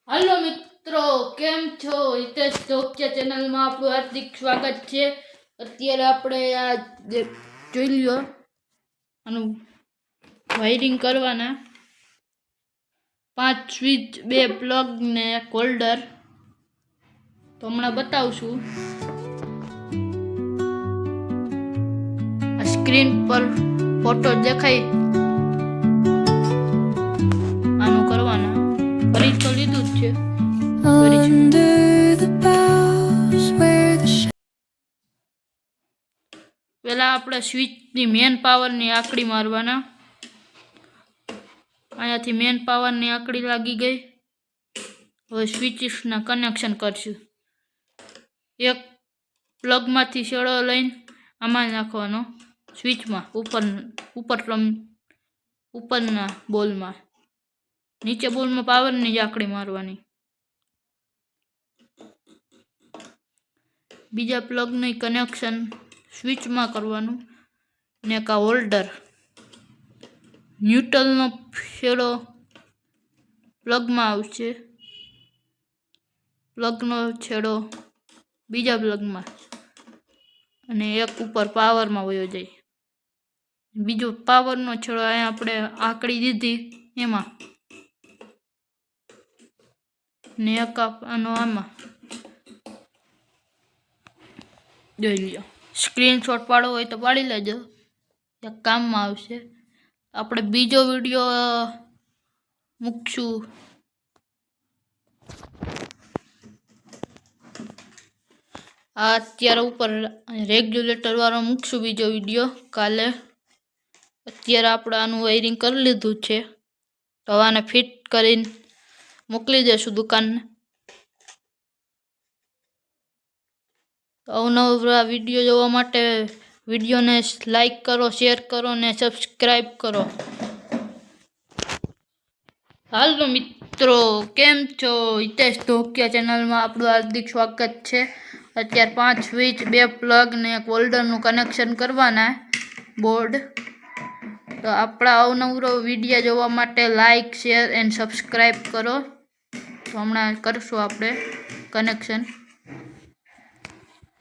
Hello मित्रों, केम छो? Hitesh Jokia channel में आपनु हार्दिक स्वागत है। अत्यारे आपणे आ જોઈ લ્યો આનું વાયરિંગ કરવાના 5 સ્વિચ 2 પ્લગ ને એક હોલ્ડર તો હમણાં બતાવશું। આ સ્ક્રીન પર ફોટો દેખાય આનું કરવાના કરી તો લીધું જ છે। પહેલા આપણે સ્વિચની મેન પાવરની આંકડી મારવાના। અહીંયાથી મેન પાવરની આંકડી લાગી ગઈ। હવે સ્વિચના કનેક્શન કરશું। એક પ્લગમાંથી છેડો લઈને આમાં નાખવાનો સ્વિચમાં ઉપરના બોલમાં, નીચે બોલમાં પાવરની જ આંકડી મારવાની। બીજા પ્લગનું કનેક્શન સ્વિચમાં કરવાનું અને એક હોલ્ડર ન્યુટ્રલનો છેડો પ્લગમાં આવશે, પ્લગનો છેડો બીજા પ્લગમાં અને એક ઉપર પાવરમાં વયો જાય। બીજો પાવરનો છેડો અહીંયા આપણે આંકડી દીધી એમાં ને એક આનો આમાં જોઈ લ્યો। સ્ક્રીનશોટ પાડો હોય તો પાડી લેજો, એક કામમાં આવશે। આપણે બીજો વિડીયો મૂકશું આ અત્યારે ઉપર રેગ્યુલેટર વાળો મૂકશું બીજો વિડીયો કાલે। અત્યારે આપણે આનું વાયરિંગ કરી લીધું છે તો આને ફિટ કરીને મોકલી દેશું દુકાનને। અવનવા વિડીયો જોવા માટે વિડીયોને લાઈક કરો, શેર કરો ને સબસ્ક્રાઈબ કરો। હાલો મિત્રો, કેમ છો? હિતેશ ધોકિયા ચેનલમાં આપણું હાર્દિક સ્વાગત છે। અત્યારે 5 સ્વિચ 2 પ્લગ ને એક હોલ્ડરનું કનેક્શન કરવાના બોર્ડ। તો આપણા અવનવો વિડીયો જોવા માટે લાઈક, શેર એન્ડ સબસ્ક્રાઈબ કરો। તો હમણાં કરશું આપણે કનેક્શન।